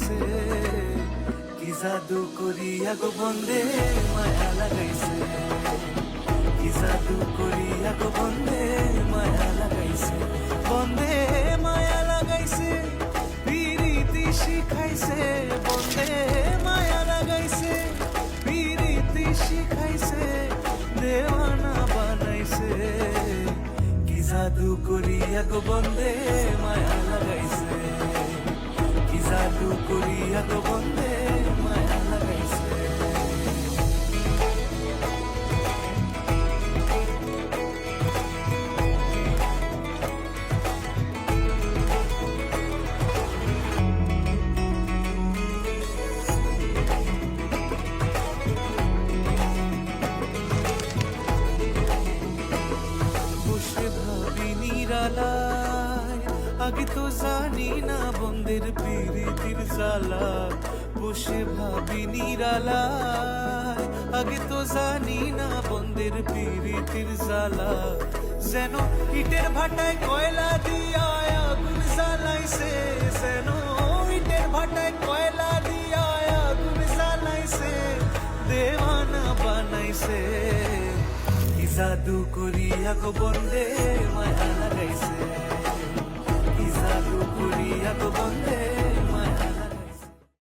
লাগাইছে, কি জাদু করিয়া গো বন্দে মায়া লাগাইছে, কি জাদু করিয়া গো বন্দে মায়া লাগাইছে, বন্দে মায়া লাগাইছে, পিরিতি শিখাইছে, বন্দে মায়া লাগাইছে, পিরিতি শিখাইছে, দেওয়ানা বানাইছে, কি জাদু করিয়া গো বন্দে মায়া লাগাইছে, কি জাদু করিয়া গো বন্দে মায়া লাগাইছে। বসে ভাবি নিরালায়, আগে তো জানি না বন্দের প্রীতির জ্বালা, বসে ভাবি নিরালায়, আগে তো জানি না বন্দের প্রীতির জ্বালা, যেন ইটের ভাটায় কয়লা দিয়া আগুন জ্বালাইছে, যেন ইটের ভাটায় কয়লা দিয়া আগুন জ্বালাইছে, দেওয়ানা বানাইছে, কি জাদু করিয়া গো বন্দে মায়া লাগাইছে, কি জাদু করিয়া গো বন্দে